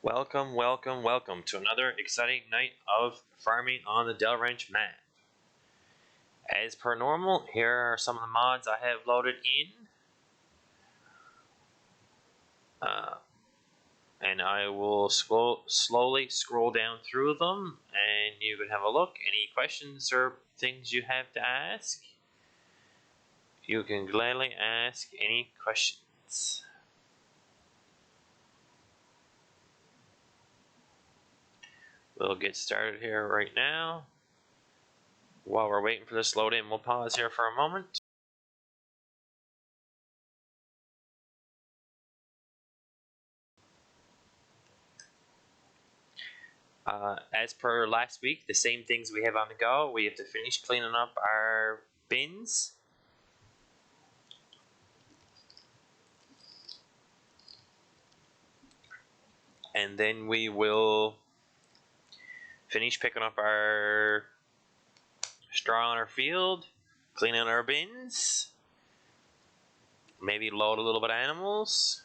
Welcome, welcome, welcome to another exciting night of farming on the Dahl Ranch map. As per normal, here are some of the mods I have loaded in. And I will slowly scroll down through them and you can have a look. Any questions or things you have to ask, you can gladly ask any questions. We'll get started here right now. While we're waiting for this to load in, we'll pause here for a moment. As per last week, the same things we have on the go. We have to finish cleaning up our bins. And then we will finish picking up our straw on our field, cleaning our bins, maybe load a little bit of animals.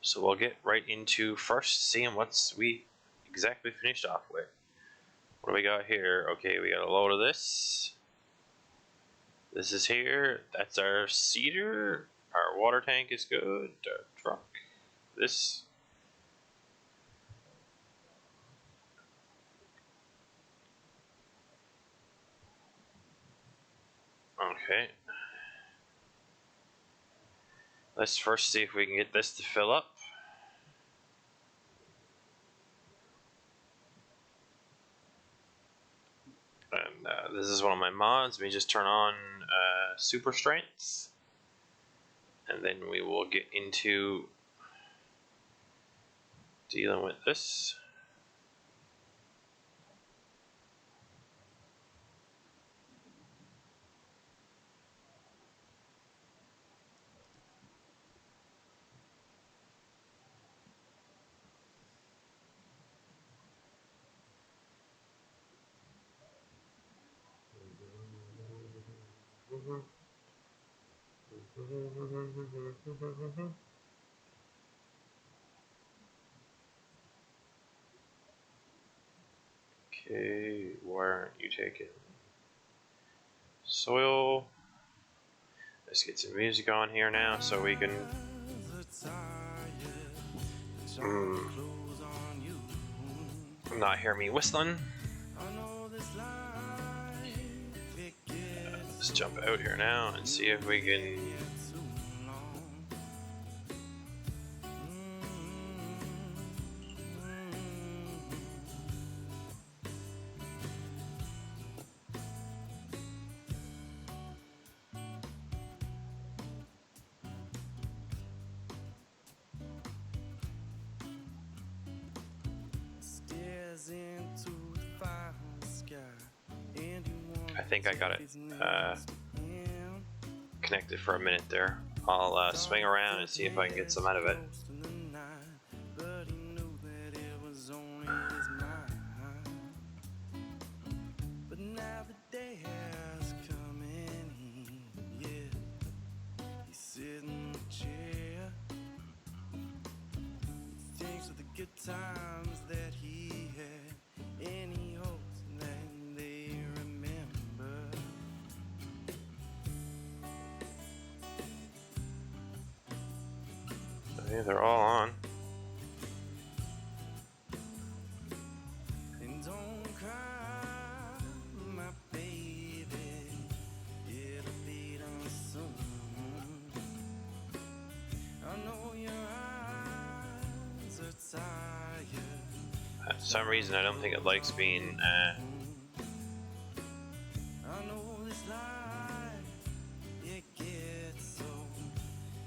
So we'll get right into first seeing what we exactly finished off with. What do we got here? Okay, we got a load of this. This is here. That's our cedar. Our water tank is good. Our truck. This. Okay. Let's first see if we can get this to fill up. And this is one of my mods. We just turn on super strengths. And then we will get into dealing with this. Okay, why aren't you taking soil? Let's get some music on here now so we can not hear me whistling. Let's jump out here now and see if we can I think I got it connected for a minute there. I'll swing around and see if I can get some out of it. But now the day has come and he's sitting in the chair. He thinks of the good times that he had, and he hopes that they remember. Okay, they're all on. And don't cry, my baby, it'll be done soon. I know your eyes are tired. For some reason, I don't think it likes being I know this life, it gets so.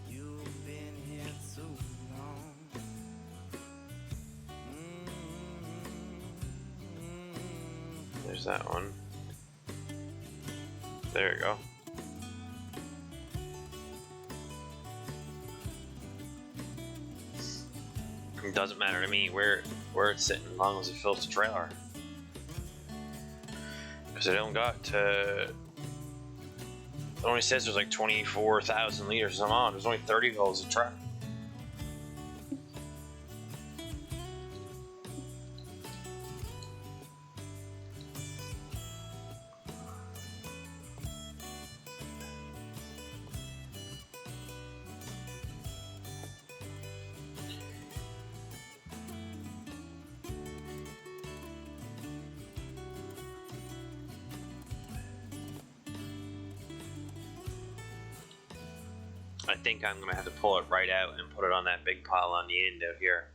You've been here too long. There's that one. There you go. It doesn't matter to me where it's sitting as long as it fills the trailer. Because I don't got to. It only says there's like 24,000 liters of on. There's only 30 of those a truck. I think I'm gonna have to pull it right out and put it on that big pile on the end out here,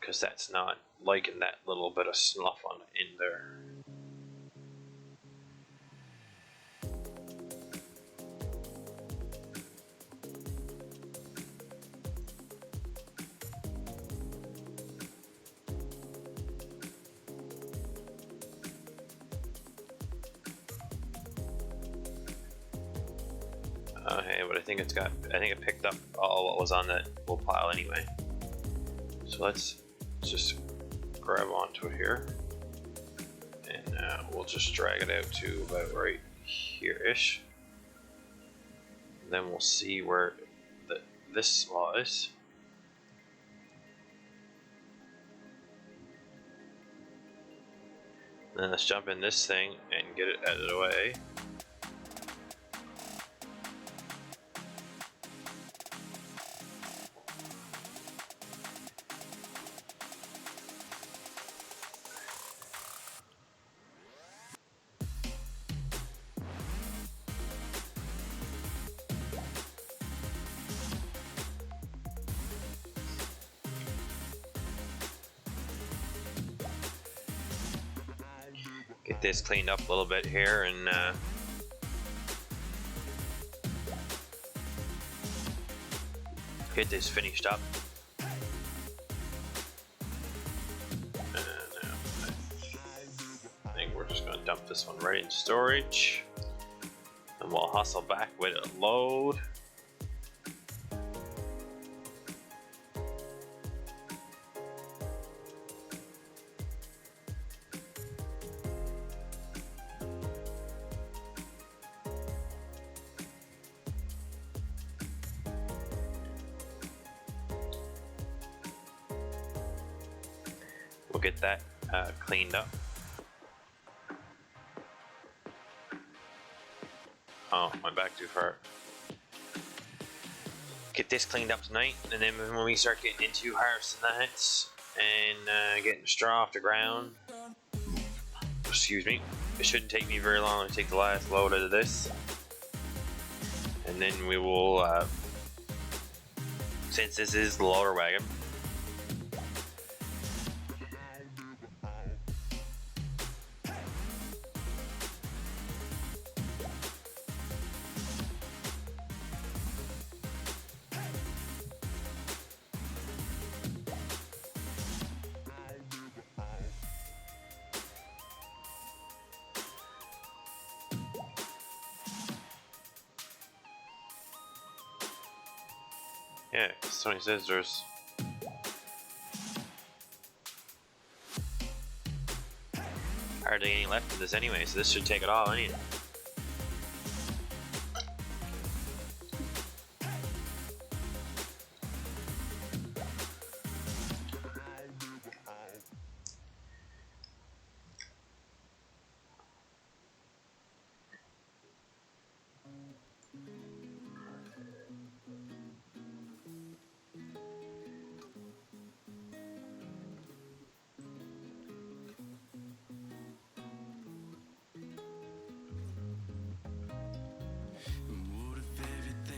because that's not liking that little bit of snuff on the end there. Okay, but I think it picked up all what was on that little pile anyway. So let's just grab onto it here, and we'll just drag it out to about right here-ish. Then we'll see where this slot is. And then let's jump in this thing and get it out of the way. Get this cleaned up a little bit here, and get this finished up. And I think we're just going to dump this one right in storage, and we'll hustle back with a load. We'll get that cleaned up. Oh, went back too far. Get this cleaned up tonight, and then when we start getting into harvesting that and getting straw off the ground, excuse me, it shouldn't take me very long to take the last load out of this. And then we will, since this is the loader wagon, yeah, Sony says there's hardly any left of this anyway, so this should take it all anyway.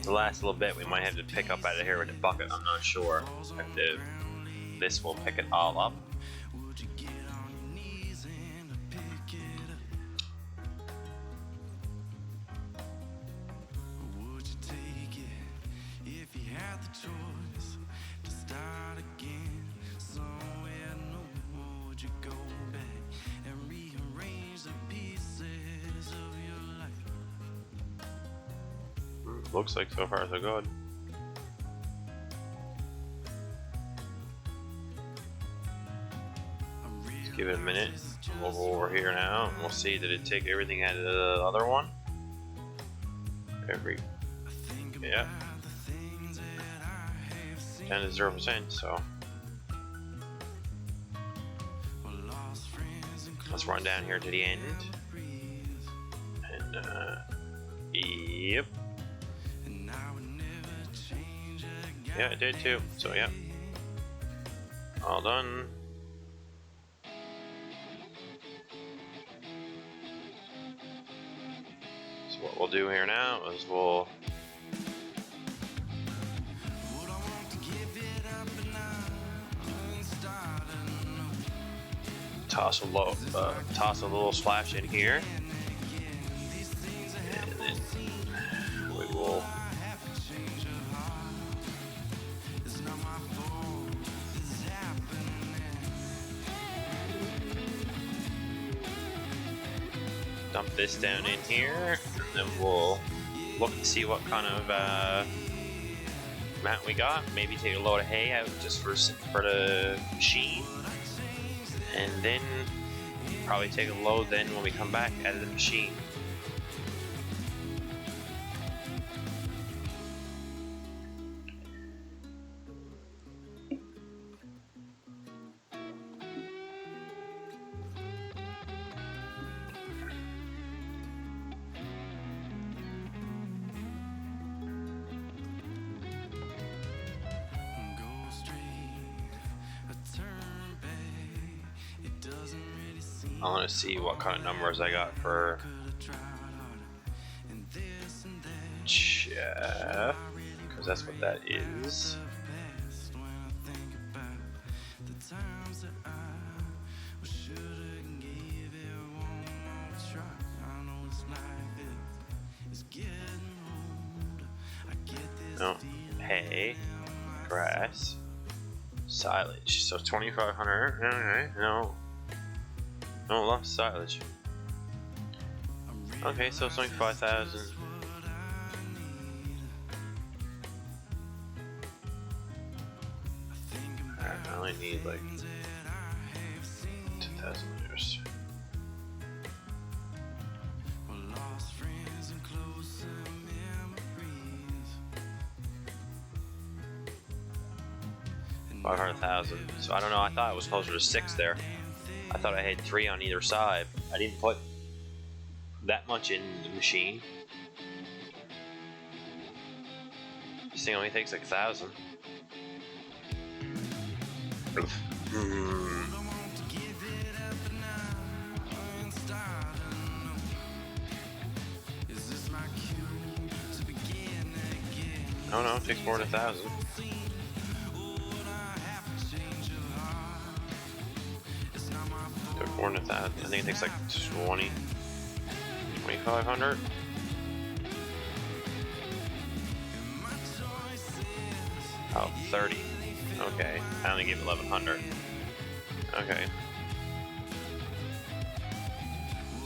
The last little bit we might have to pick up out of here with the bucket. I'm not sure if this will pick it all up. Looks like so far so good. Let's give it a minute. We'll go over here now, and we'll see that it take everything out of the other one. Yeah, 10 to 0%. So let's run down here to the end, and yep. Yeah, it did too. So yeah, all done. So what what we'll do here now is we'll toss a little splash in here, and then we will dump this down in here, and then we'll look to see what kind of amount we got. Maybe take a load of hay out just for the machine, and then probably take a load then when we come back out of the machine. I want to see what kind of numbers I got for chef, because that's what that is. No, hay, grass, silage. So 2,500. Alright, no. No, lost silage. Okay, so it's only 5,000. I only need like 2,000 liters. $500,000. So I don't know. I thought it was closer to 6 there. I thought I had 3 on either side. I didn't put that much in the machine. This thing only takes like 1,000. Oh no, it takes more than 1,000. More than that. I think it takes like 2,500. Oh, 30. Okay. I only gave 1,100. Okay.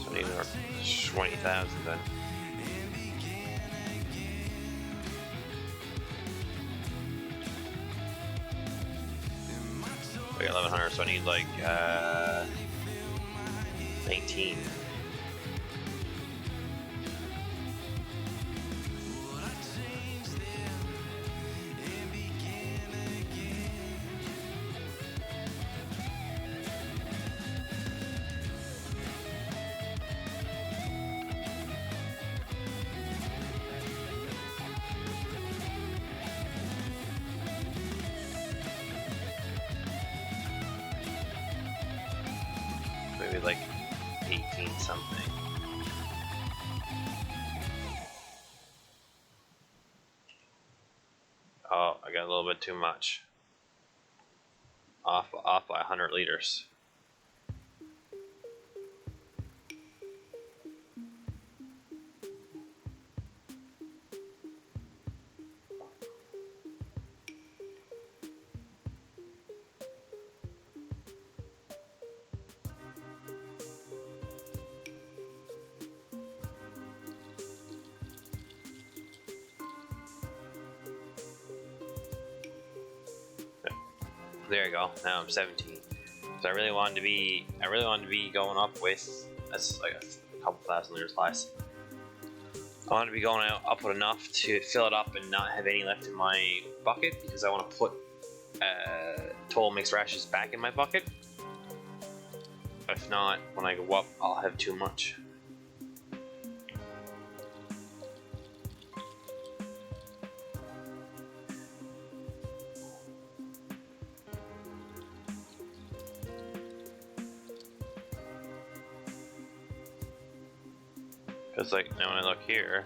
So I need another 20,000 then. We got 1,100, so I need like 19. Maybe like 18 something. Oh, I got a little bit too much. Off by 100 liters. There you go. Now I'm 17. So I really wanted to be going up with, that's like a couple thousand liters less. I wanted to be going out up with enough to fill it up and not have any left in my bucket, because I want to put total mixed rashes back in my bucket. If not, when I go up, I'll have too much. Because like now when I look here,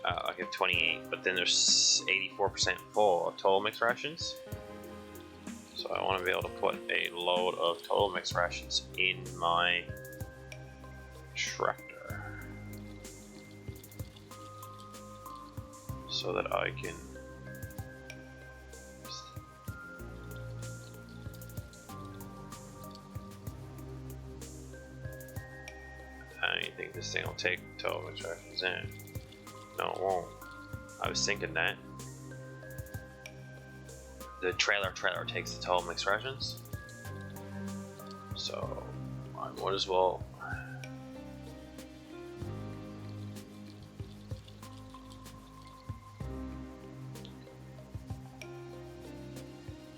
I have 28, but then there's 84% full of total mixed rations. So I want to be able to put a load of total mixed rations in my tractor so that I can I think this thing will take total mixed rations in. No, it won't. I was thinking that the trailer takes the total mixed rations, so I might as well.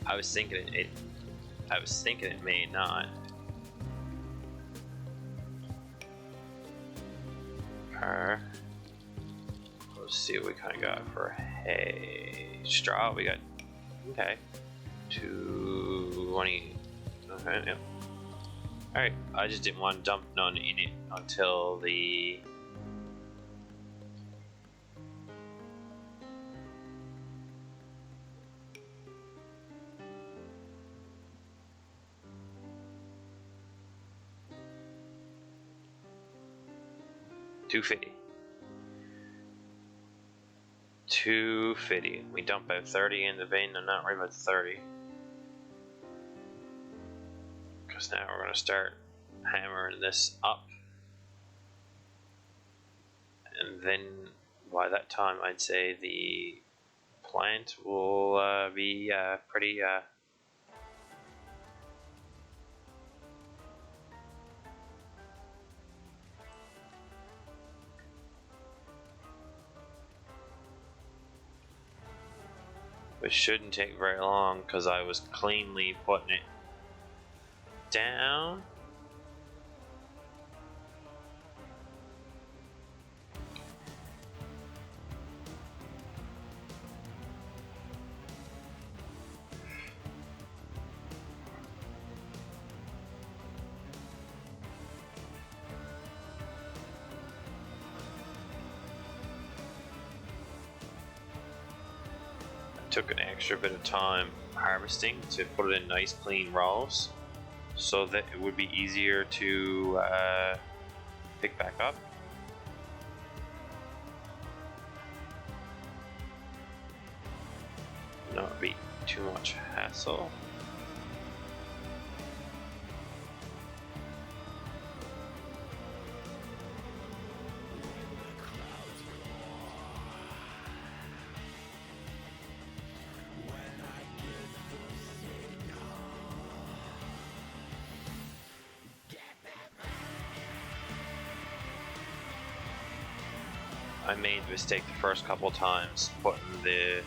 I was thinking it may not. Let's see what we kind of got for hay. Straw, we got, okay, 220, okay, yeah. Alright, I just didn't want to dump none in it until the $250. $250. We dump out 30 in the bin. I'm not worried about the 30. Because now we're going to start hammering this up. And then by that time, I'd say the plant will be pretty... It shouldn't take very long because I was cleanly putting it down. Took an extra bit of time harvesting to put it in nice clean rows so that it would be easier to pick back up. Not be too much hassle. I made the mistake the first couple times putting the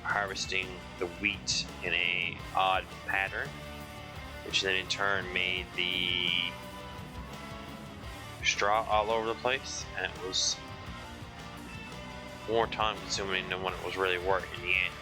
harvesting the wheat in a odd pattern, which then in turn made the straw all over the place, and it was more time consuming than what it was really worth in the end.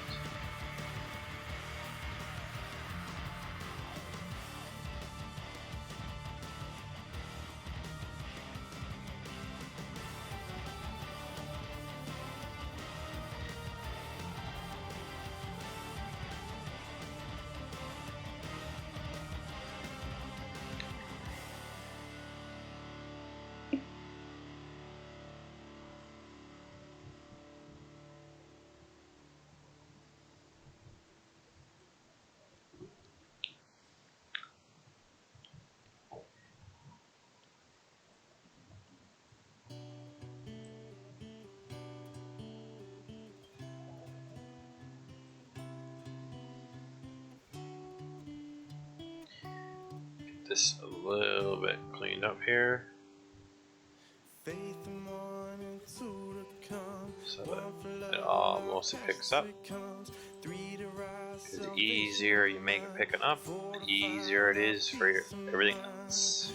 This a little bit cleaned up here so that it all mostly picks up. The easier you make it picking up, the easier it is for everything else.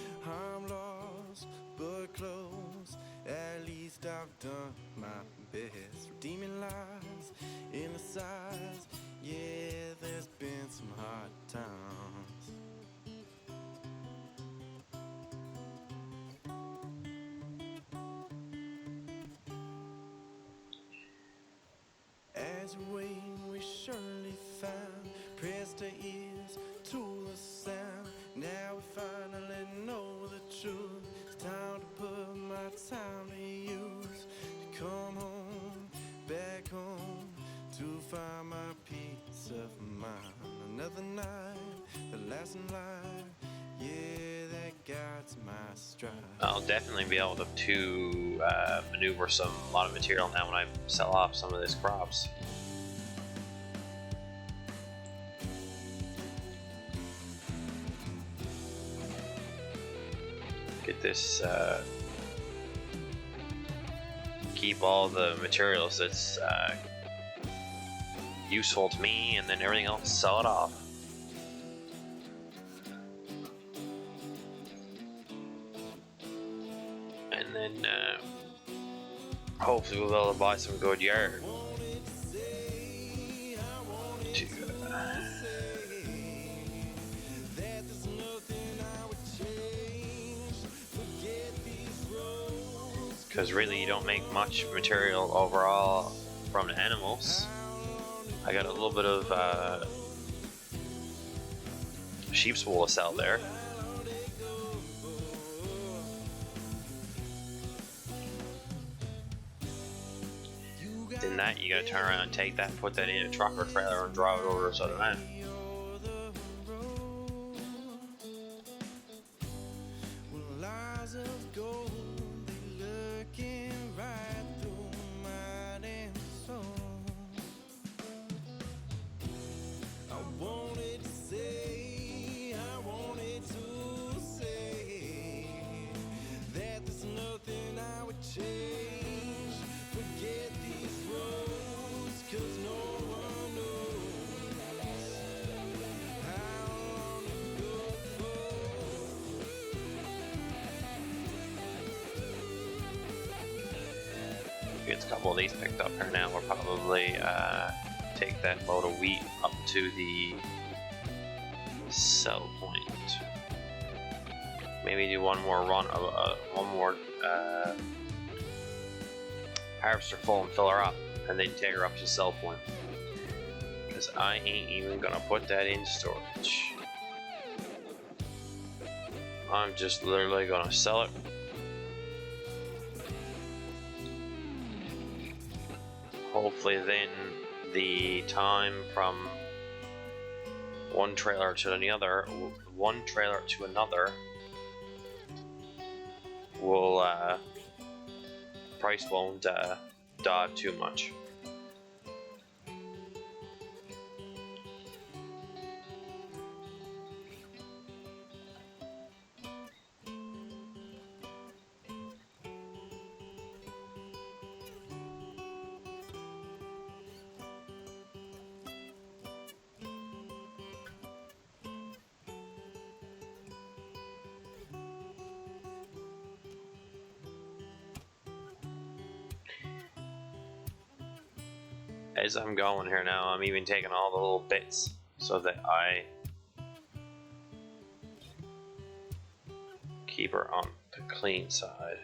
At least I've done my best, redeeming lies in the size. Yeah, there's been some hard times. as you wait, we surely found. Press the ears to the sound. Now we finally know the truth. It's time to put my time to use. To come home, back home, to find my peace of mind. Another night, the last life, yeah, that guides my stride. I'll definitely be able to maneuver a lot of material now when I sell off some of these crops. Get this, keep all the materials that's useful to me, and then everything else sell it off. And then hopefully we'll be able to buy some good yard. Because really you don't make much material overall from the animals. I got a little bit of sheep's wool to sell there. Then that you gotta turn around and take that, put that in a truck or trailer and drive it over to Southern Land. Get a couple of these picked up here now. We'll probably take that load of wheat up to the sell point. Maybe do one more run of one more harvester full and fill her up, and then take her up to sell point. Because I ain't even gonna put that in storage. I'm just literally gonna sell it. Hopefully then the time from one trailer to another will price won't dive too much. As I'm going here now, I'm even taking all the little bits so that I keep her on the clean side.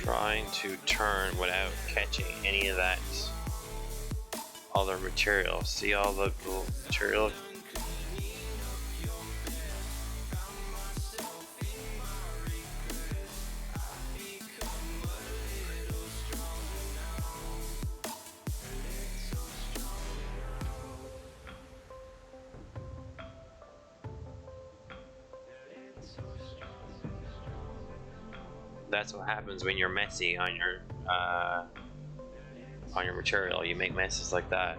trying to turn without catching any of that other material. See all the little material? That's what happens when you're messy on your material. You make messes like that.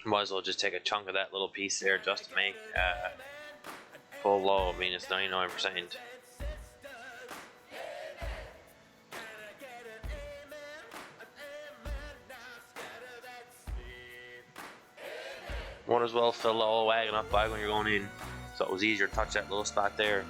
Might as well just take a chunk of that little piece there just to make full low. I mean, it's 99%. Might as well fill the whole wagon up bag when you're going in, so it was easier to touch that little spot there.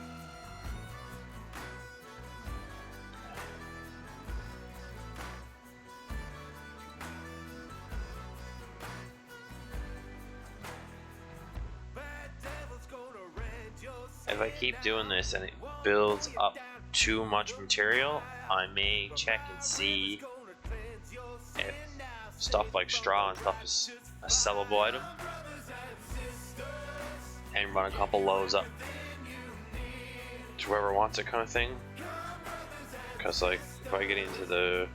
If I keep doing this and it builds up too much material, I may check and see if stuff like straw and stuff is a sellable item and run a couple loads up to whoever wants it, kind of thing. Because like if I get into the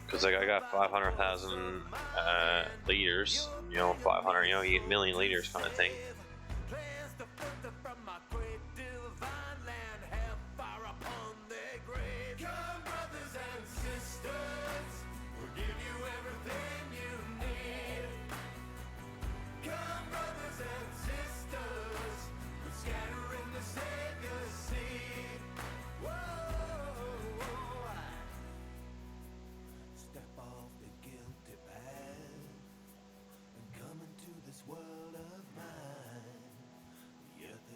because like I got 500,000 liters, you know, 500, you know, you get a million liters kind of thing. World of mine, the earth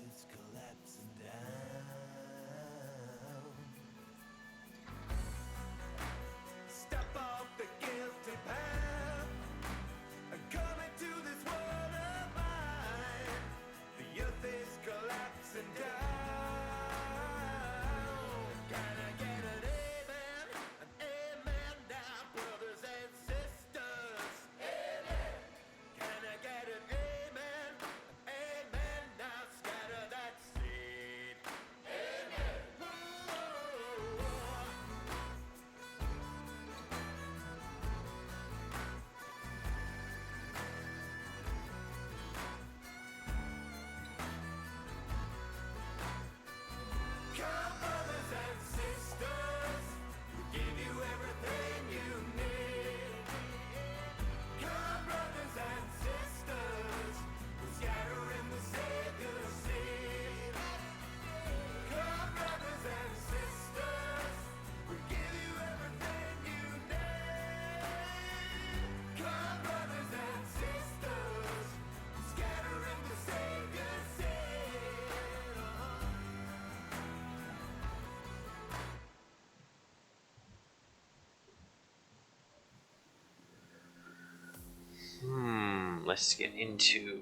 let's get into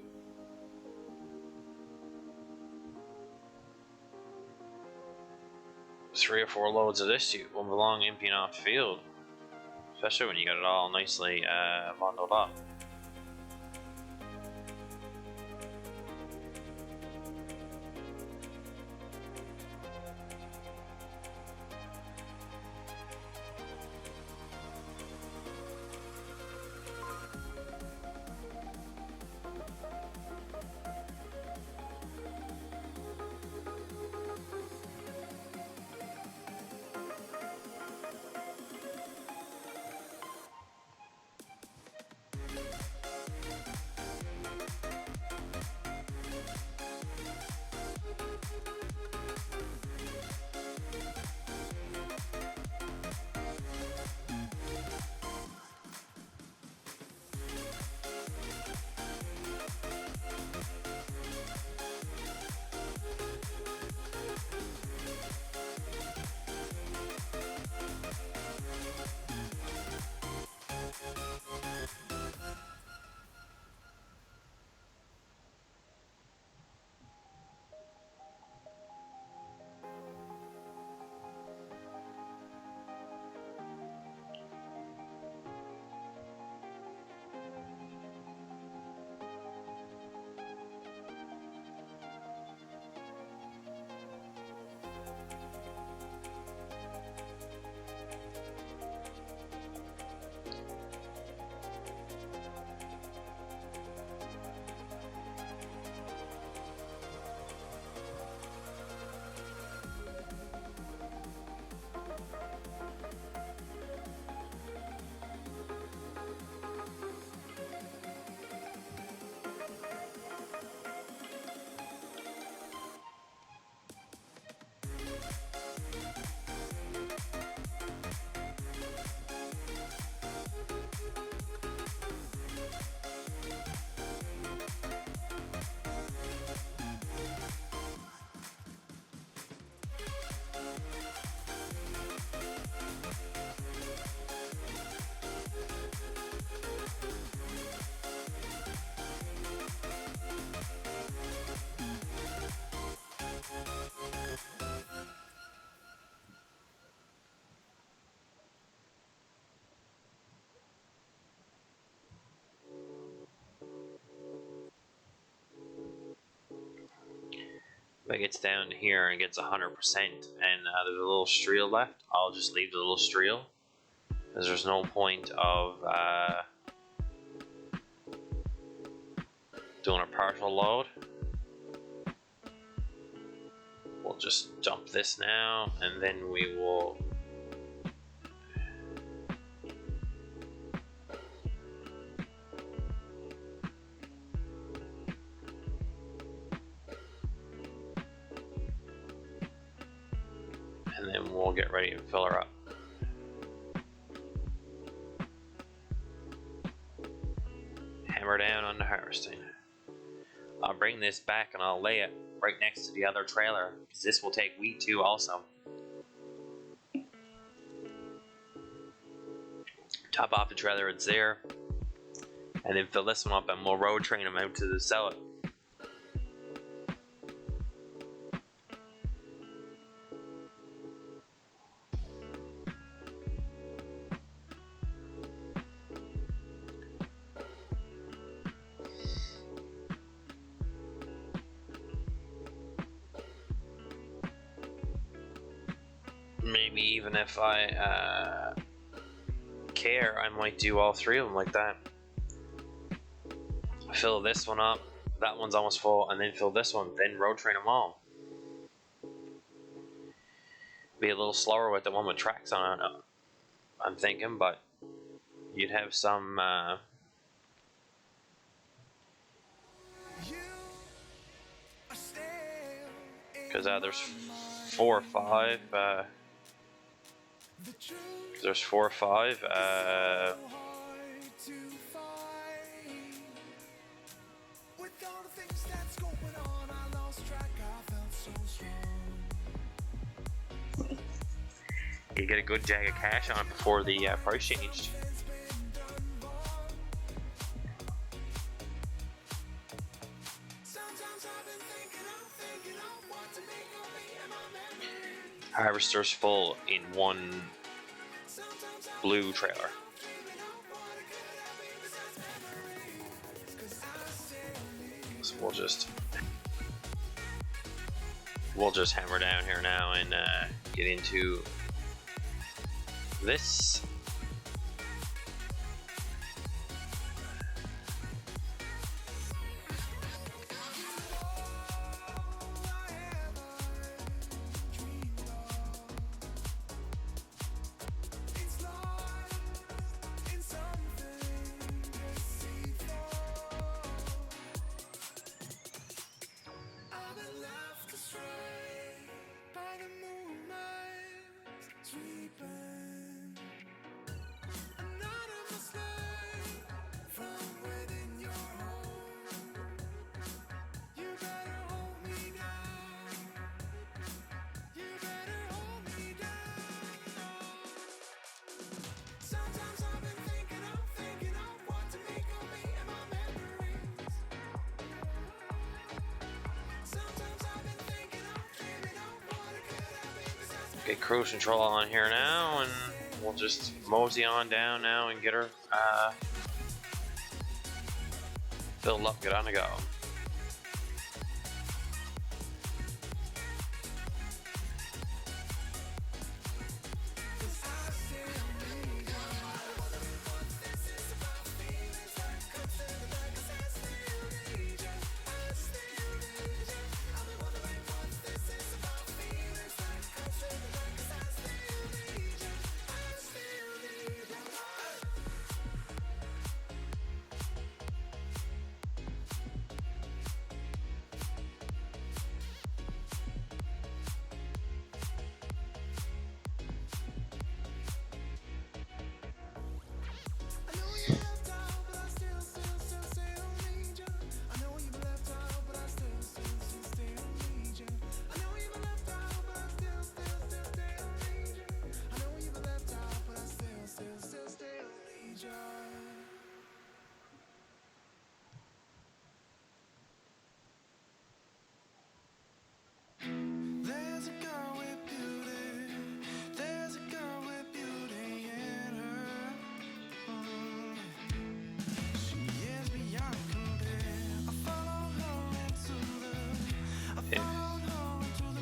three or four loads of this. You will belong emptying off the field, especially when you got it all nicely bundled up. If it gets down here and gets 100% and there's a little streel left, I'll just leave the little streel, because there's no point of doing a partial load. We'll just dump this now, and then we will get ready and fill her up. Hammer down on the harvesting. I'll bring this back and I'll lay it right next to the other trailer, because this will take wheat too also. Top off the trailer, it's there, and then fill this one up and we'll road train them out to sell it. Maybe even if I care, I might do all three of them like that. Fill this one up, that one's almost full, and then fill this one, then road train them all. Be a little slower with the one with tracks on it, I'm thinking, but you'd have some because there's 4 or 5 there's 4 or 5 you get a good jag of cash on it before the price changed. Harvester's full in one blue trailer. So we'll just hammer down here now and get into this. Get cruise control on here now, and we'll just mosey on down now and get her filled up, get on the go.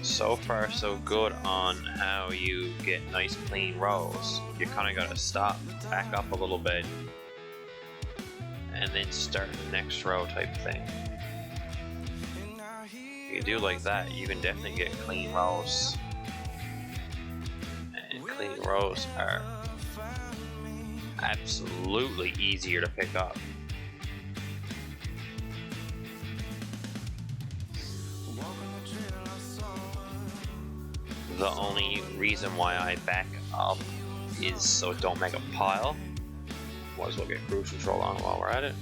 So far so good on how you get nice clean rows. You kind of got to stop, back up a little bit, and then start the next row type thing. If you do like that, you can definitely get clean rows. And clean rows are absolutely easier to pick up. The only reason why I back up is so don't make a pile. Might as well get cruise control on while we're at it.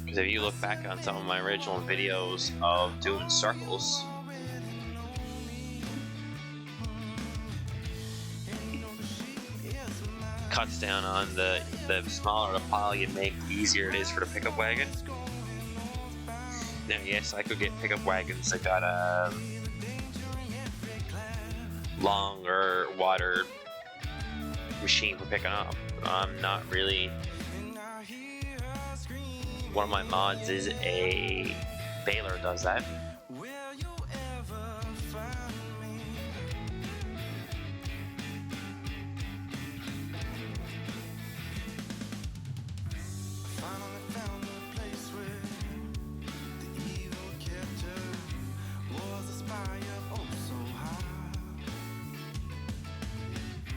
Because if you look back on some of my original videos of doing circles, cuts down on the smaller the pile you make, the easier it is for the pickup wagon. Now, yes, I could get pickup wagons that got a longer, wider machine for picking up. I'm not really. One of my mods is a baler does that.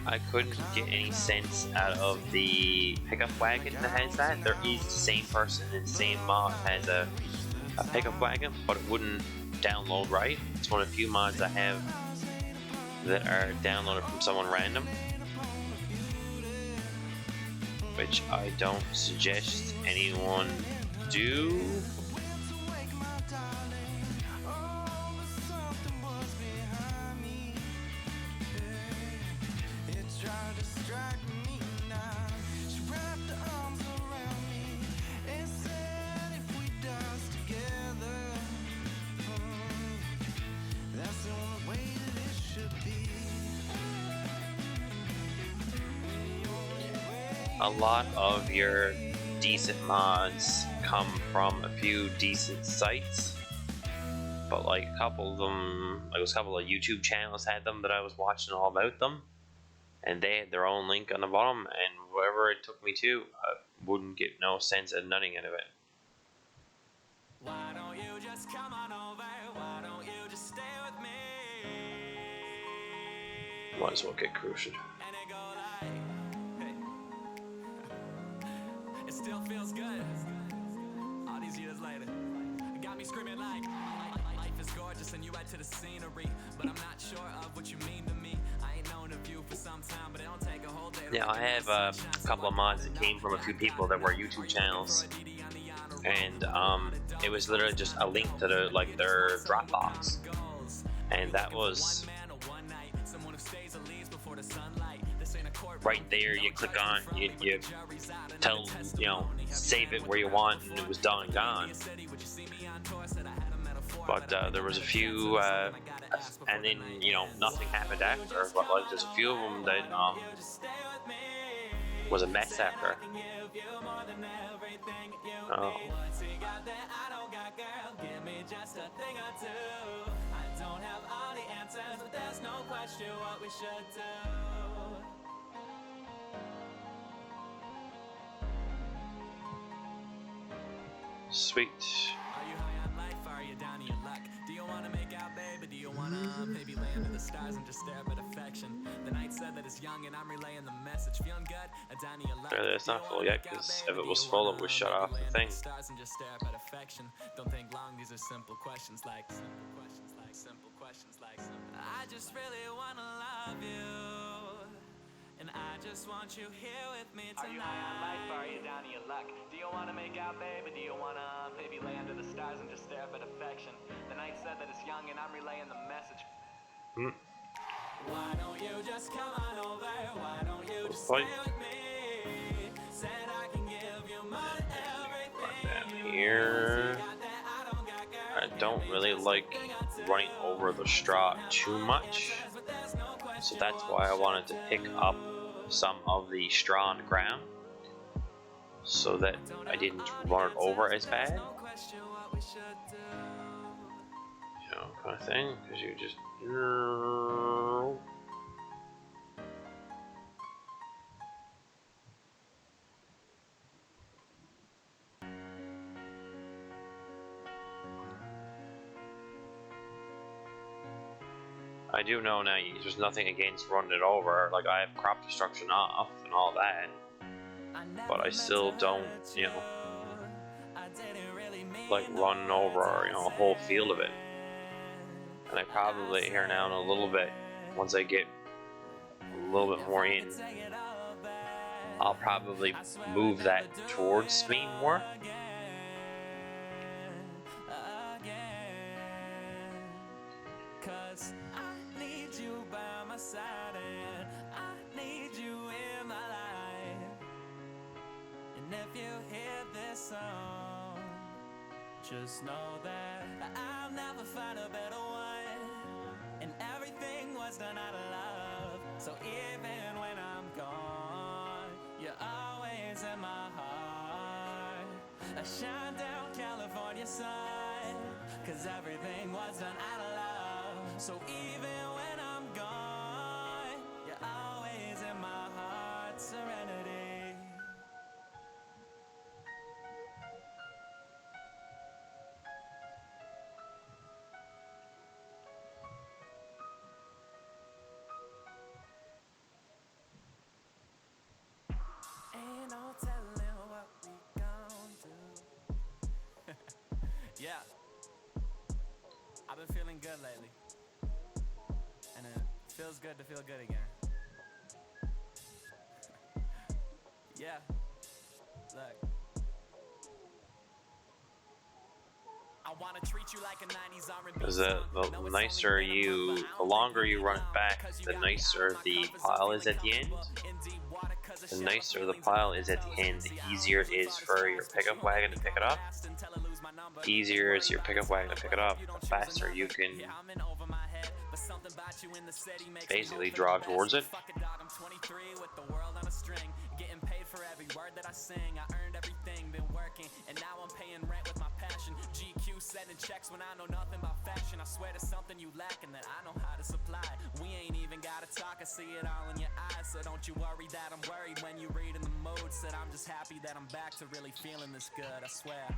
I couldn't get any sense out of the pickup wagon that has that. There is the same person in the same mod has a pickup wagon, but it wouldn't download right. It's one of the few mods I have that are downloaded from someone random, which I don't suggest anyone do. a lot of your decent mods come from a few decent sites, but like a couple of them, like a couple of YouTube channels had them that I was watching all about them, and they had their own link on the bottom, and wherever it took me to, I wouldn't get no sense of nothing out of it. Why don't you just come on over? Why don't you just stay with me? Might as well get crucial. And it go like, hey. It still feels good. All these years later, it got me screaming like, life is gorgeous and you add to the scenery, but I'm not sure of what you mean to me. I ain't known of you for some time, but it don't take a whole day. Yeah, I have a couple of mods that came from a few people that were YouTube channels, and it was literally just a link to their Dropbox, and that was right there. You click on, you tell, save it where you want, and it was done and gone. But there was a few, and then nothing happened after. But like there's a few of them that was a mess after. Oh. Sweet. Are you high on life? Are you down to your luck? Do you wanna make out, baby? Do you wanna maybe land in the stars and just stare at affection? The night said that it's young and I'm relaying the message. Feeling good? Down to your luck. It's not full yet, because if it was full, it would shut off the thing. Stars and just stare at affection. Don't think long. These are simple questions like I just really wanna love you. And I just want you here with me tonight. Are you high on life? Are you down to your luck? Do you wanna make out, baby? Do you wanna maybe lay under the stars and just stare at affection? The night said that it's young and I'm relaying the message. Why don't you just come on over? Why don't you just stay with me? Said I can give you my everything. Here, I don't really like running over the straw too much, so that's why I wanted to pick up some of the straw on the ground so that I didn't run it over as bad, kind of thing, because you just I do know now there's nothing against running it over. Like, I have crop destruction off and all that, but I still don't, like running over, a whole field of it. And I probably here now in a little bit, once I get a little bit more in, I'll probably move that towards me more. Just know that I'll never find a better one, and everything was done out of love. So even when I'm gone, you're always in my heart. A shine down California sun, 'cause everything was done out of love. So even when I'm gone, you're always in my heart. Serenity. Yeah, I've been feeling good lately, and it feels good to feel good again. Yeah, look, I wanna treat you like a 90s R&B. Because the nicer the longer you run it back, the nicer the pile is at the end. The nicer the pile is at the end, the easier it is for your pickup wagon to pick it up. The easier is your pickup wagon to pick it up, the faster you can basically drive towards it. for every word that I sing. I earned everything, been working, and now I'm paying rent with my passion. GQ sending checks when I know nothing about fashion. I swear there's something you lack and that I know how to supply. We ain't even gotta talk, I see it all in your eyes. So don't you worry that I'm worried when you read in the mood. Said I'm just happy that I'm back to really feeling this good, I swear.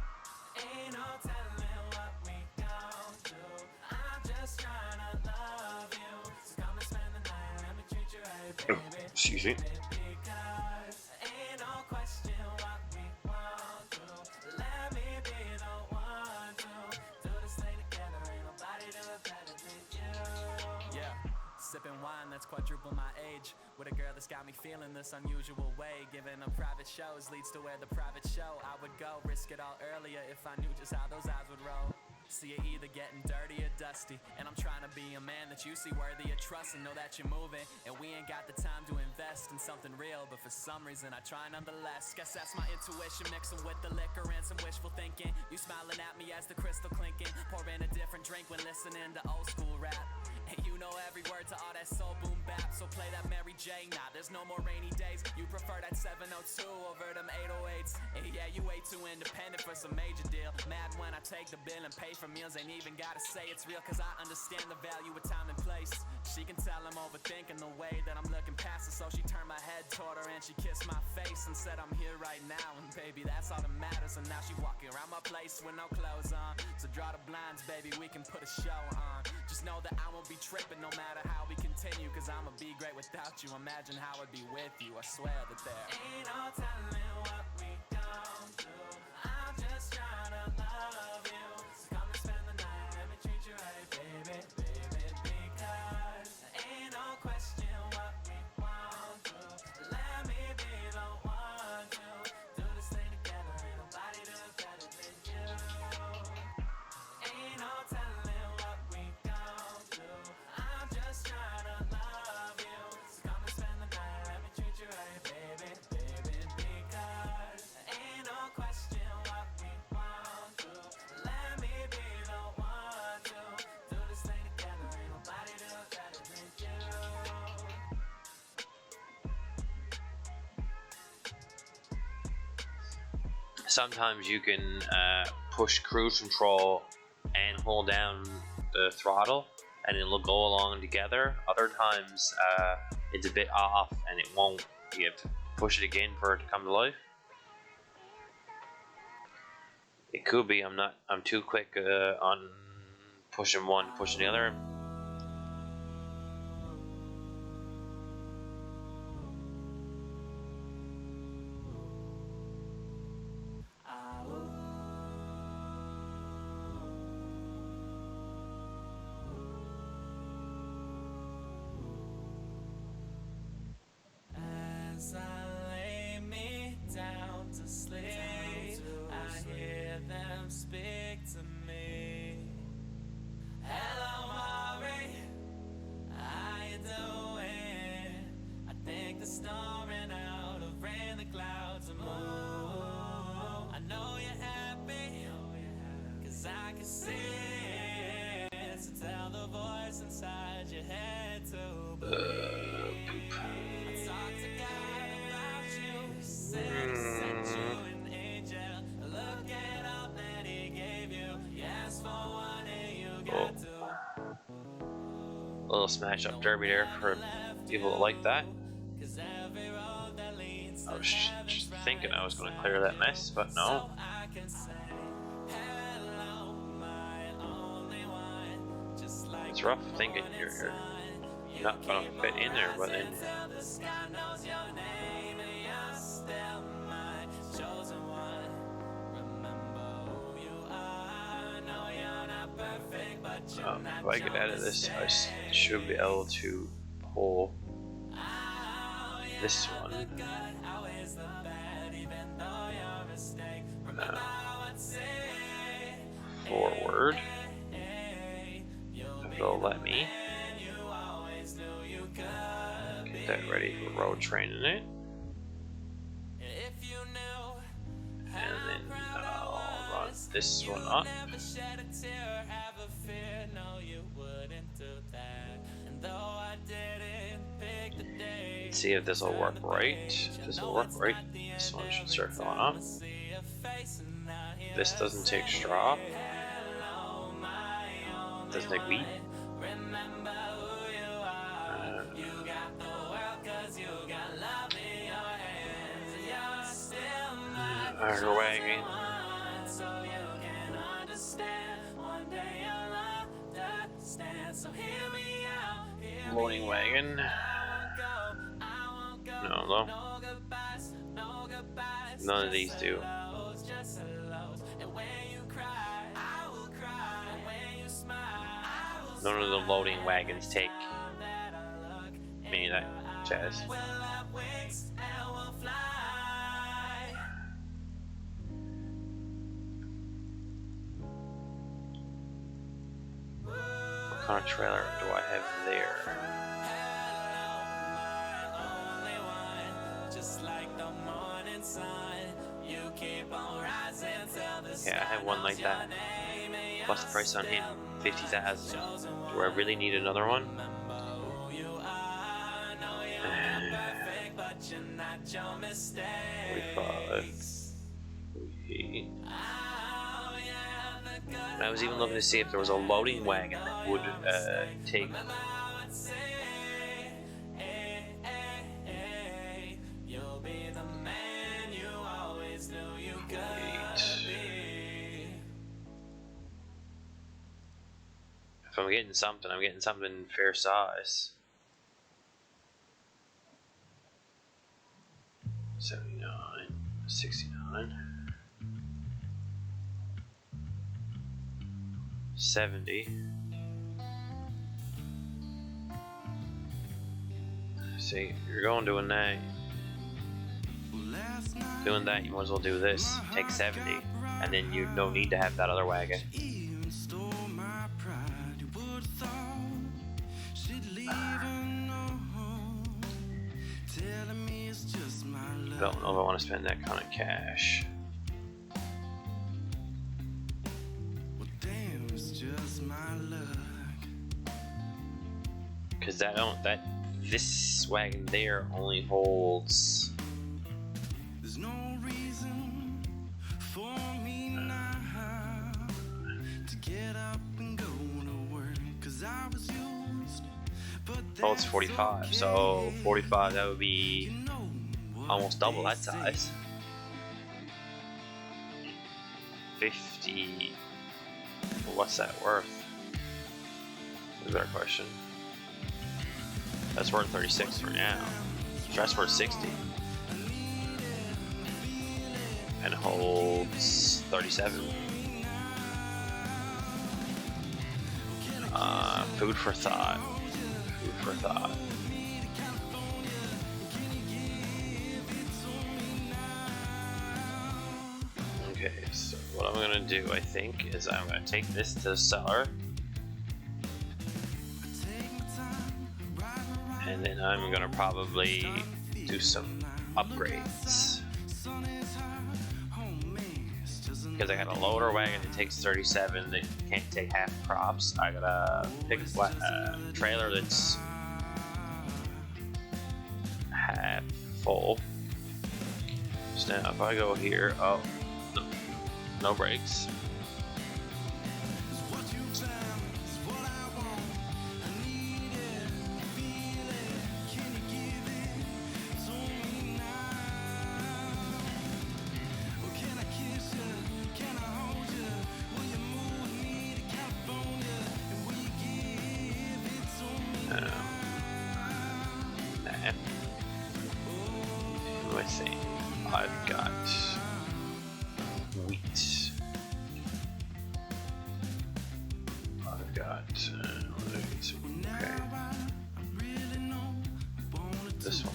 Ain't no telling what we gon' do. I'm just trying to love you. So come and spend the night, let me treat you right, baby. Excuse me. Because ain't no question what we want to. Let me be the one to do this thing together. Ain't nobody do it better than you. Yeah. Sipping wine that's quadruple my age, with a girl that's got me feeling this unusual way. Giving up private shows leads to where the private show I would go. Risk it all earlier if I knew just how those eyes would roll. See it either getting dirty or dusty, and I'm trying to be a man that you see worthy of trust and know that you're moving. And we ain't got the time to invest in something real, but for some reason I try nonetheless. Guess that's my intuition mixing with the liquor and some wishful thinking. You smiling at me as the crystal clinking, pouring a different drink when listening to old school rap. And you know every word to all that soul boom bap, so play that Mary J. Nah, there's no more rainy days. You prefer that 702 over them 808s. And yeah, you way too independent for some major deal. Mad when I take the bill and pay for meals, ain't even gotta say it's real, cause I understand the value of time and place. She can tell I'm overthinking the way that I'm looking past her, so she turned my head toward her and she kissed my face and said I'm here right now, and baby that's all that matters. And now she walking around my place with no clothes on, so draw the blinds baby, we can put a show on. Just know that I won't be tripping no matter how we continue, cause I'ma be great without you. Imagine how I'd be with you, I swear that there ain't no telling what we gon' do. I'm just trying to love you. So come and spend the night, let me treat you right, baby, baby. Because ain't no question what we want to. Let me be the one to do this thing together. Ain't nobody do it better than you. Ain't no telling what we gon' do. I'm just trying to love you. So come and spend the night, let me treat you right, baby, baby. Because ain't no question what we want to. Let me be the one to do this thing together. Ain't nobody do it better than you. Sometimes you can push cruise control and hold down the throttle and it'll go along together. Other times it's a bit off and it won't. You have to push it again for it to come to life. It could be I'm too quick on pushing one, pushing the other. As I lay me down to sleep, I hear them speak to me. Hello, Mari, how you doing? I think they're snoring out of rain, the clouds are moving. I know you're happy, cause I can see it. So tell the voice inside your head to believe. I talked to God about you, he said he sent you an angel. Look at all that he gave you. You asked for one and you got two. A little smash up derby there for people that like that. I was just thinking I was going to clear that mess, but no. It's rough thinking you're not going to fit in there, but then if I get out of this, I should be able to pull this one forward if it'll let me. Get that ready for road training it. And then I'll run this one up. See if this will work right. If this will work right, this one should start filling up. This doesn't take straw. Doesn't take wheat. Our wagon. Loading wagon. No. None of these do. None of the loading wagons take any of that jazz. What kind of trailer do I have there? Yeah, I have one like that. Plus the price on him, 50,000. Do I really need another one? 45. 48. And I was even looking to see if there was a loading wagon that would take. If I'm getting something fair size. 79, 69, 70. See, you're going doing that. Doing that, you might as well do this. Take 70, and then you don't need to have that other wagon. Don't know if I want to spend that kind of cash. Cause this wagon there only holds. There's no reason for me now to get up and go to work. Cause I was used. Oh, it's 45. So 45, that would be almost double that size. 50. Well, what's that worth? Is that a question? That's worth 36 for now. That's worth 60. And holds 37. Food for thought. Food for thought. Okay, so what I'm gonna do, I think, is I'm gonna take this to the seller. And then I'm gonna probably do some upgrades. Because I got a loader wagon that takes 37 that can't take half crops. I gotta pick a trailer that's half full. So now if I go here, oh, no brakes. Let me see. I've got wheat. I've got okay. This one.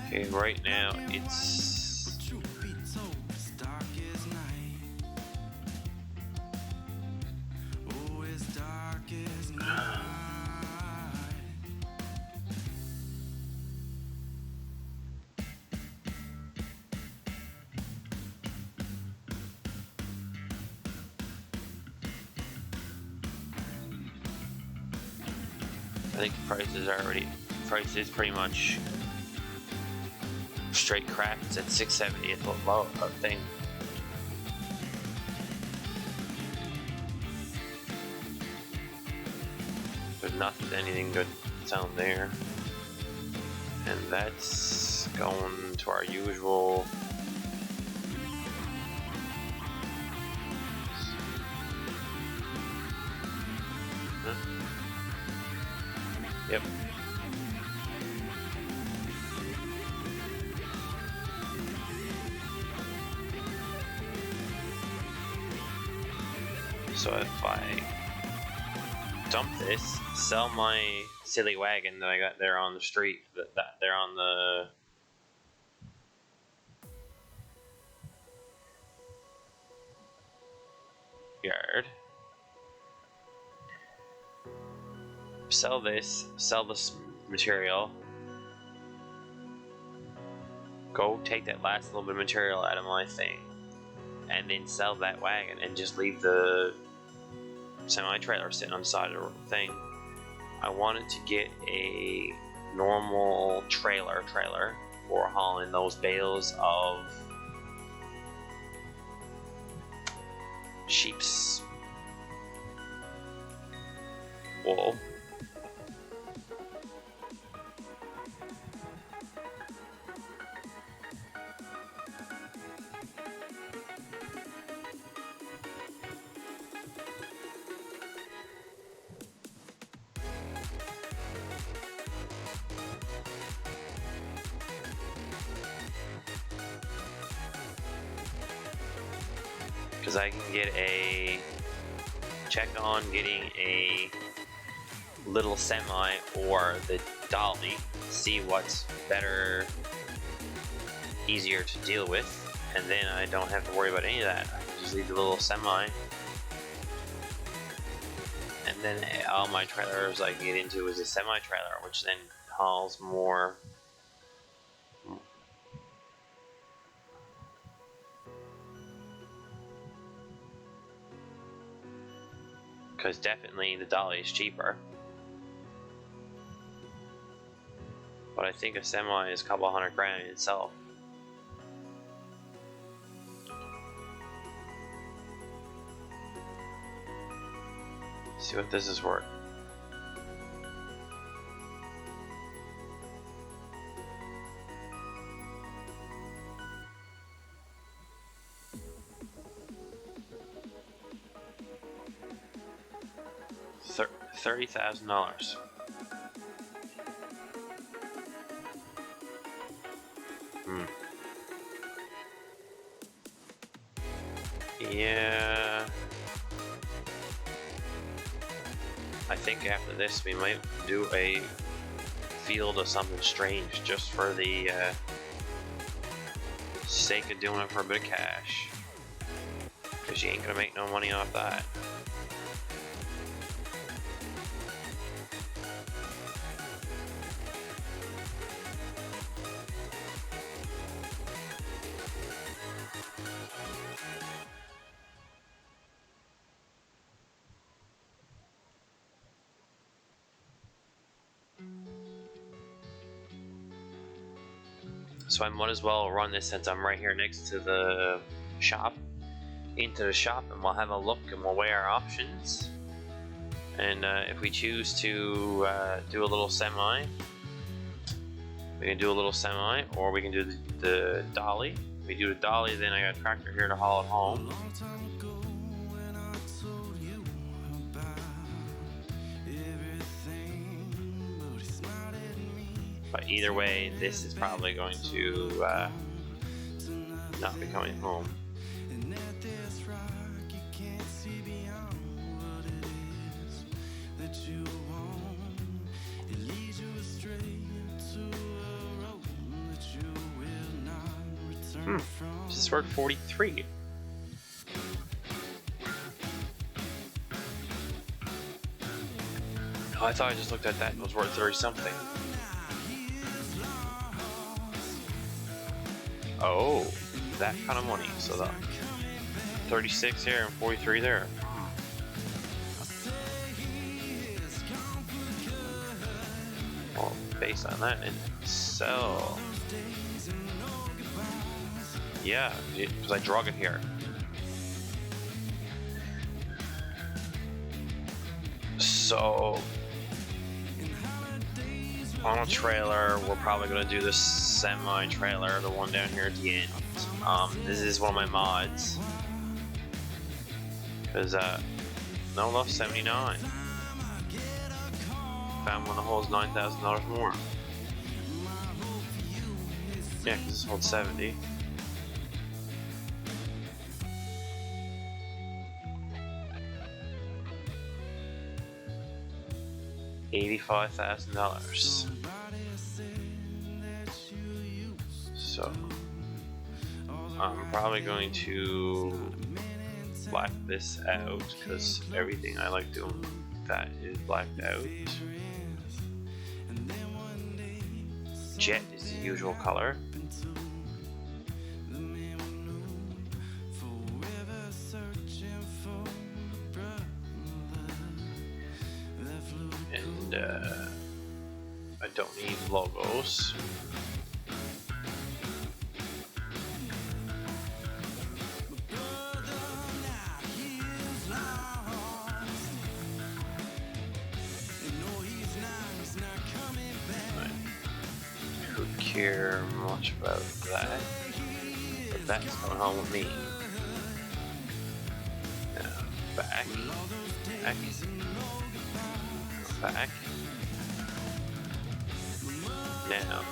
Okay, right now it's I think the prices are already price is pretty much straight crap. It's at $670 at the low thing. There's nothing, anything good down there. And that's going to our usual. Yep. So if I dump this, sell my silly wagon that I got there on the street, that there on the yard, sell this material, go take that last little bit of material out of my thing, and then sell that wagon and just leave the semi-trailer sitting on the side of the thing. I wanted to get a normal trailer for hauling those bales of sheep's wool. Because I can check on getting a little semi or the dolly, see what's better, easier to deal with, and then I don't have to worry about any of that. I can just leave the little semi, and then all my trailers I can get into is a semi-trailer, which then hauls more. Because definitely the dolly is cheaper. But I think a semi is a couple $100,000 in itself. See what this is worth. $30,000. Yeah. I think after this we might do a field of something strange just for the sake of doing it for a bit of cash. Because you ain't gonna make no money off that. So I might as well run this, since I'm right here next to the shop, into the shop, and we'll have a look and we'll weigh our options. And if we choose to do a little semi, we can do a little semi, or we can do the dolly. If we do the dolly, then I got a tractor here to haul it home. But either way, this is probably going to not be coming home. This is worth 43. Oh, I thought I just looked at that and it was worth 30 something. Oh, that kind of money. So the 36 here and 43 there. Well, based on that, and sell. Yeah, because I drug it here. So on a trailer, we're probably gonna do this semi-trailer, the one down here at the end. This is one of my mods. Because no love 79. Found one that holds $9,000 more. Yeah, because this holds 70. $85,000. So I'm probably going to black this out because everything I like doing that is blacked out. Jet is the usual color. And I don't need logos. Care much about that, but that's coming home with me. Now, back, back. Now,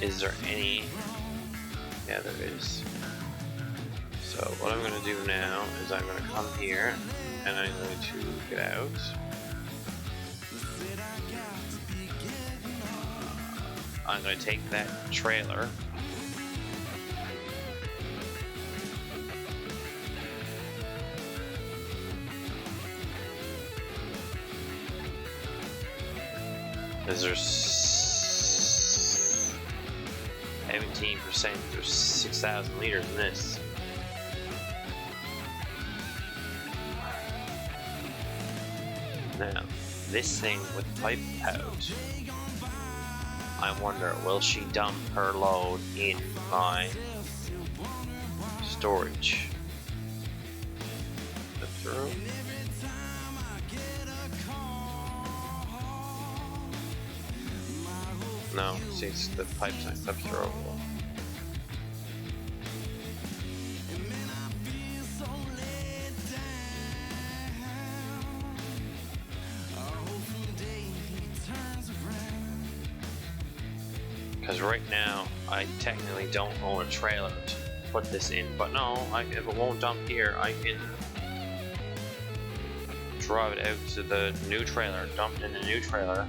is there any? Yeah, there is. So what I'm going to do now is I'm going to come here and I'm going to get out. I'm going to take that trailer because there's 17%, there's 6,000 liters in this. Now, this thing with pipe out, I wonder, will she dump her load in my storage? Up through? No, see, it's the pipe's not up through. Because right now, I technically don't own a trailer to put this in, but no, if it won't dump here, I can drive it out to the new trailer, dump it in the new trailer.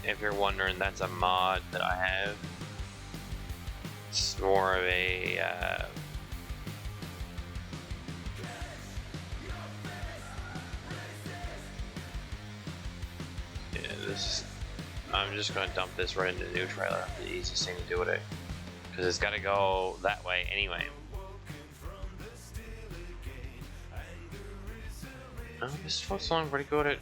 If you're wondering, that's a mod that I have. It's more of a yeah, this. I'm just gonna dump this right into the new trailer. The easiest thing to do with it, because it's got to go that way anyway. Oh, this floats along pretty good at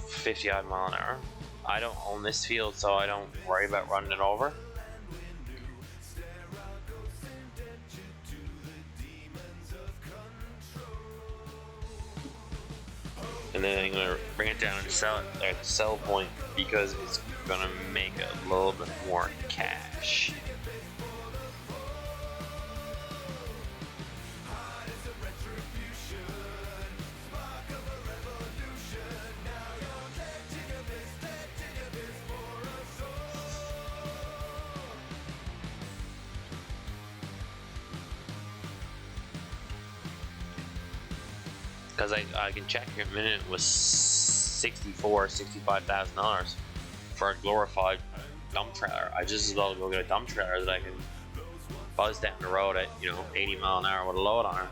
50 odd mile an hour. I don't own this field, so I don't worry about running it over. And then I'm gonna bring it down and sell it at the sell point because it's gonna make a little bit more cash. Because I can check your minute was $65,000 for a glorified dump trailer. I just as well go get a dump trailer that I can buzz down the road at 80 mile an hour with a load on it.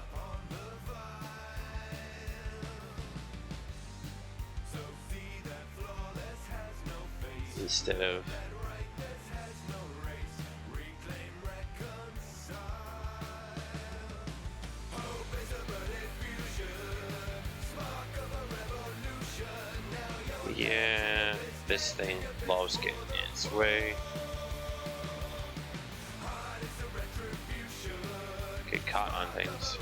Instead of yeah, this thing loves getting in its way. Get caught on things.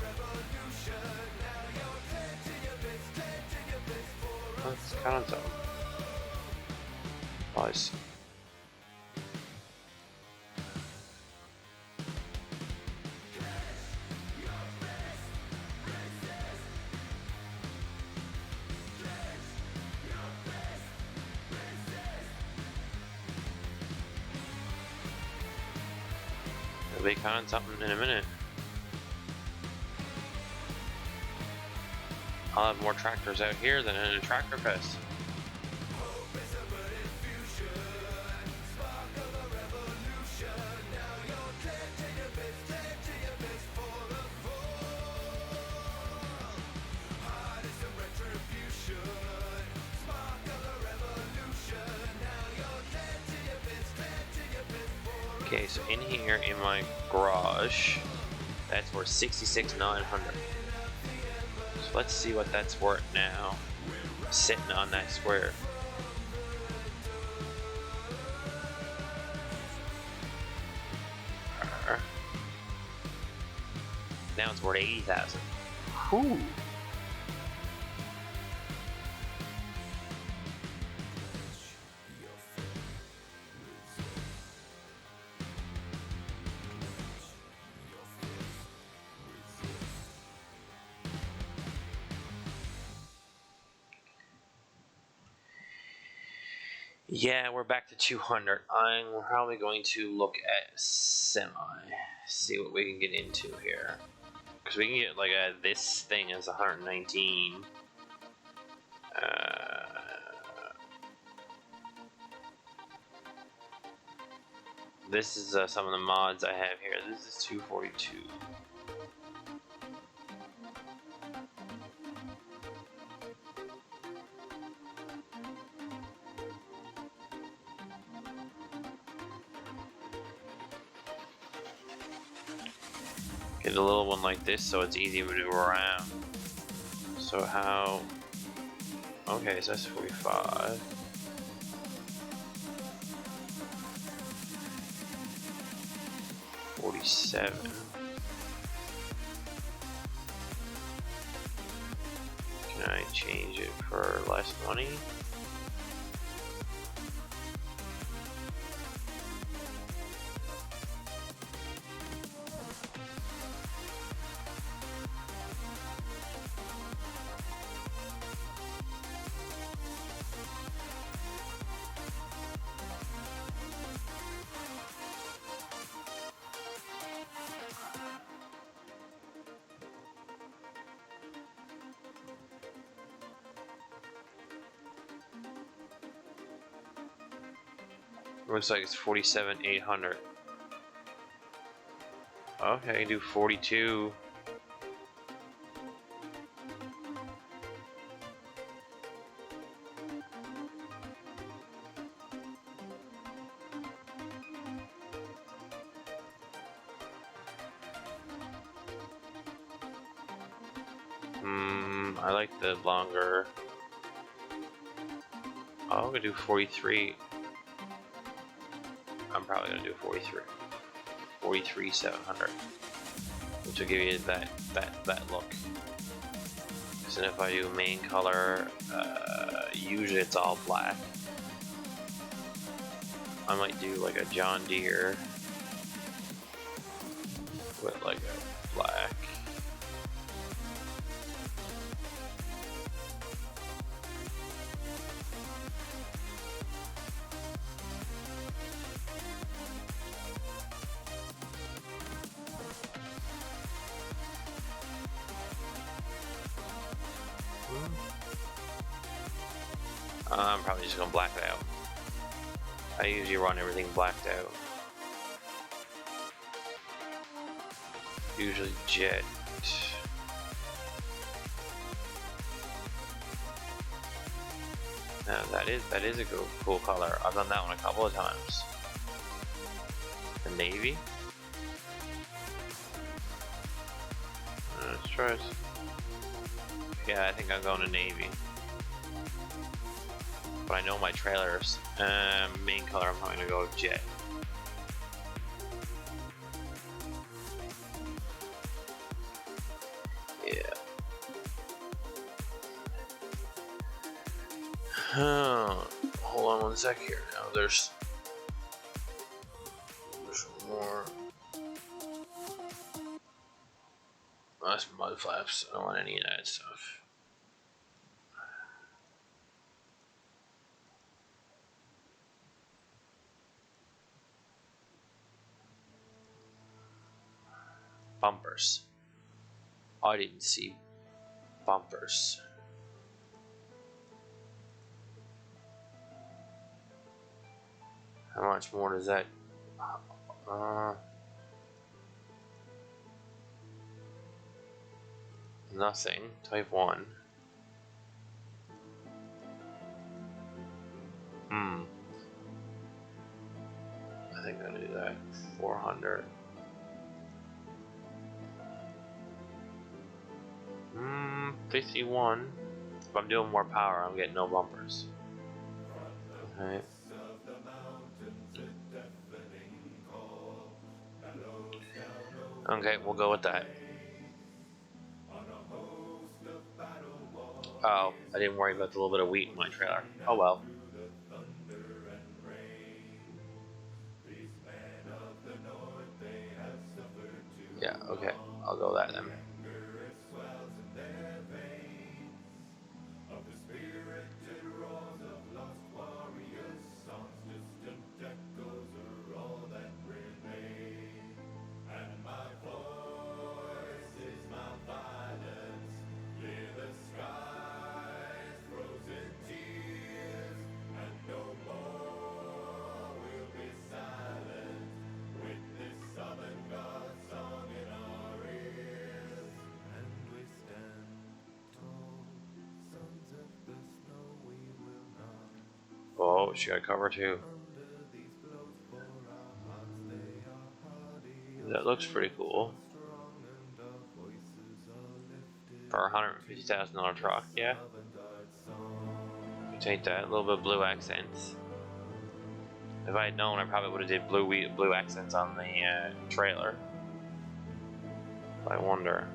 Let's caught on something. Nice. We'll be caught on something in a minute. I'll have more tractors out here than in a tractor fest. Okay, so in here in my garage, that's worth $66,900. So let's see what that's worth now, sitting on that square. Now it's worth $80,000. Whew. Yeah, we're back to 200. We're probably going to look at semi, see what we can get into here. Because we can get like this thing as 119. This is some of the mods I have here. This is 242. Get a little one like this so it's easy to move around. So how... Okay, so that's 45. $47. Can I change it for less money? Looks like it's 47,800. Okay, do 42. I like the longer. Oh, I'm gonna do 43. I'm probably gonna do 43. 43,700, which will give you that look. So if I do main color, usually it's all black. I might do like a John Deere with like a black. I'm probably just gonna black it out. I usually run everything blacked out. Usually jet. Now that is a cool color. I've done that one a couple of times. The navy. Let's try it. Yeah, I think I'm going to navy. But I know my trailer's main color. I'm going to go jet. Yeah. Hold on one sec here. Now there's more. Oh, that's mud flaps. I don't want any of that stuff. Bumpers. I didn't see bumpers. How much more does that? Nothing. Type 1. I think I'm gonna do that. 400. 51. If I'm doing more power, I'm getting no bumpers. Okay. Okay, we'll go with that. Oh, I didn't worry about the little bit of wheat in my trailer. Oh well. Yeah, okay. I'll go that then. Oh, she got cover too. That looks pretty cool. For a $150,000 truck, yeah. You take that, a little bit of blue accents. If I had known, I probably would have did blue accents on the trailer. I wonder.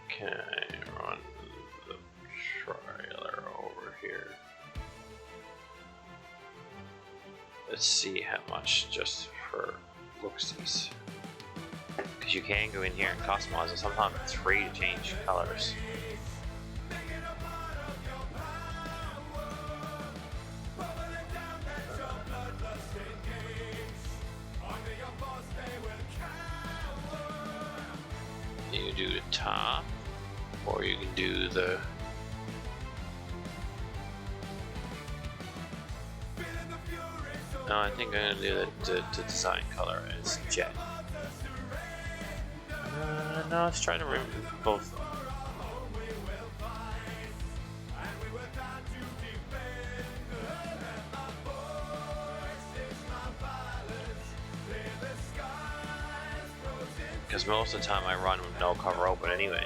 Can I run the trailer over here? Let's see how much, just for looksies. Because you can go in here and customize it. Sometimes it's free to change colors. You can do the top, or you can do the no, I think I'm gonna do the design color as jet. No, let's try to remove both. Because most of the time I run with no cover open anyway.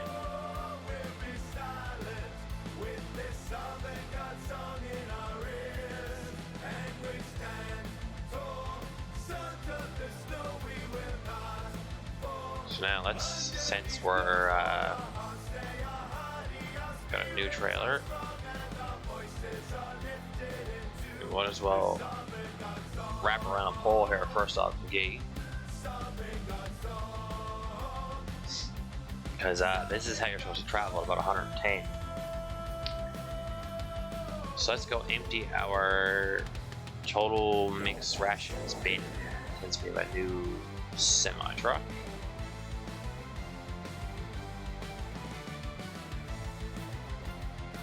So now let's, since we're got a new trailer, we might as well wrap around a pole here first off the gate. Because this is how you're supposed to travel at about 110. So let's go empty our total mixed rations bin. Reminds me of a new semi truck.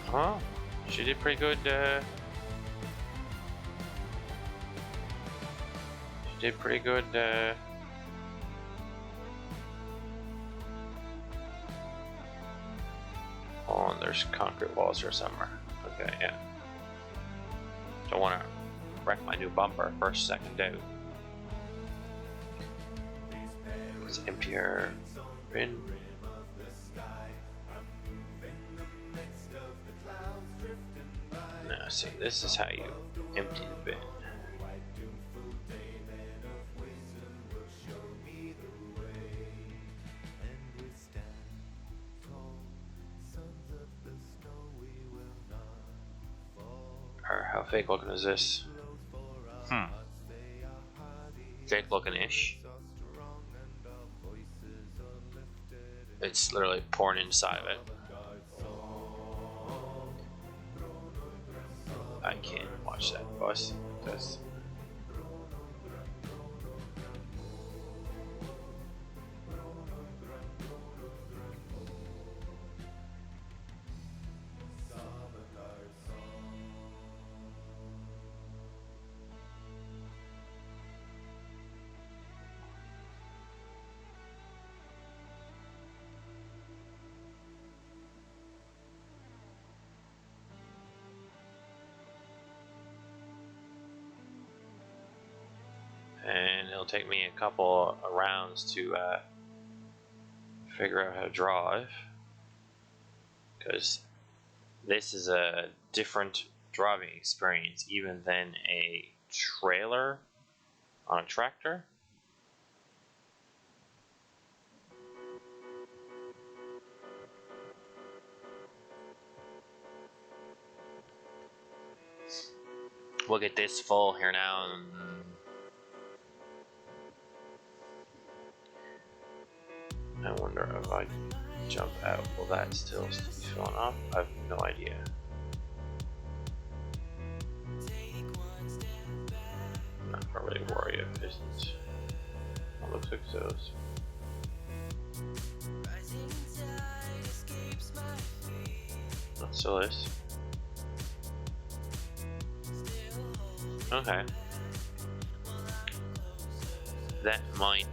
Huh? She did pretty good. She did pretty good. Oh, and there's concrete walls here somewhere. Okay, yeah. Don't want to wreck my new bumper first second out. Let's empty our bin. Now, see, this is how you empty the bin. Or how fake looking is this? Fake looking ish. It's literally pouring inside of it. I can't watch that bus because and it'll take me a couple of rounds to figure out how to drive, because this is a different driving experience even than a trailer on a tractor. We'll get this full here now. I wonder if I jump out, will that still be filling up? I have no idea. I'm not really worried if it isn't. It looks like so. That still is. Okay. That might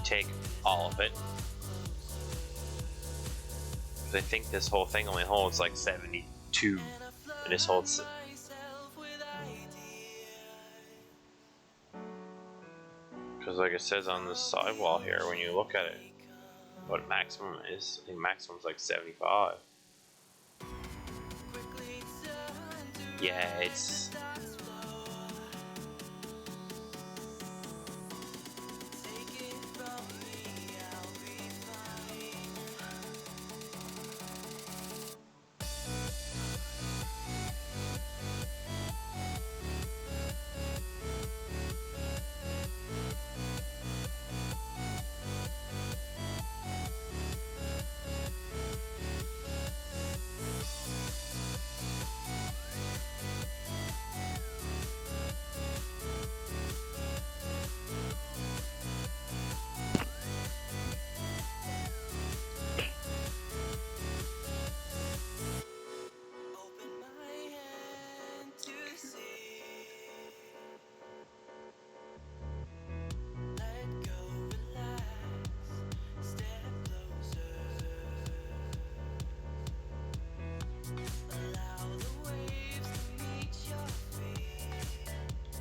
take all of it. Because I think this whole thing only holds like 72, and this holds. Because like it says on the sidewall here, when you look at it, what maximum is, I think maximum's like 75. Yeah, it's.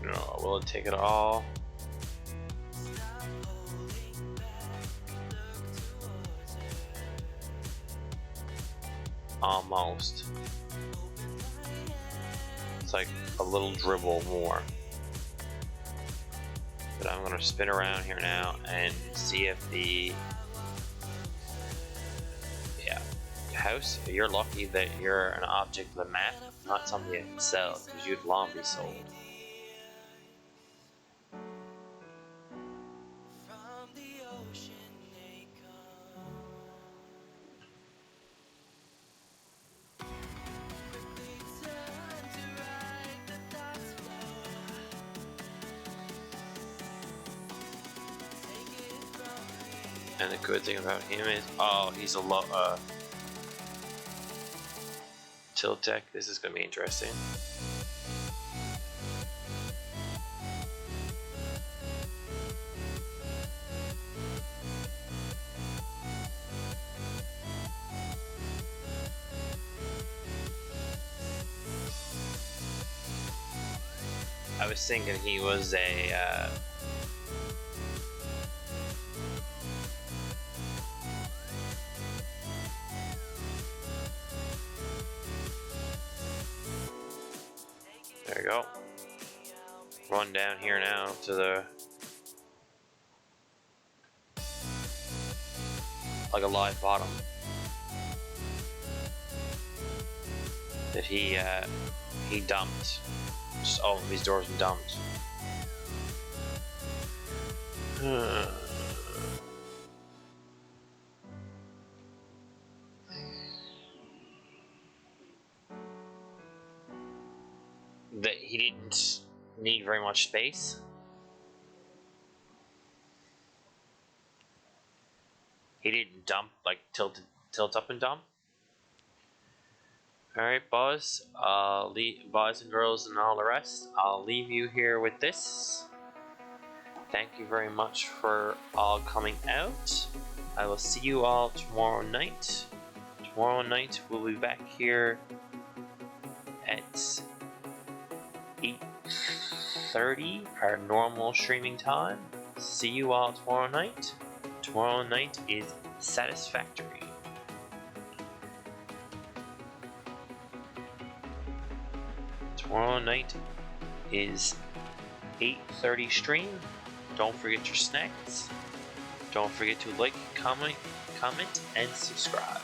No, will it take it all? Almost. It's like a little dribble more. But I'm gonna spin around here now and see if the house, you're lucky that you're an object of the map, not something you can sell, because you'd long be sold. And the good thing about him is, he's a tilt deck. This is gonna be interesting. I was thinking he was a there you go. Run down here now to the like a live bottom that he dumped. Just all of these doors and dumped. That he didn't need very much space. He didn't dump, like tilt up and dump. Alright, boys, boys and girls and all the rest, I'll leave you here with this. Thank you very much for all coming out. I will see you all tomorrow night. Tomorrow night we'll be back here at 8:30, our normal streaming time. See you all tomorrow night. Tomorrow night is Satisfactory. Tomorrow night is 8:30 stream. Don't forget your snacks. Don't forget to like, comment, and subscribe.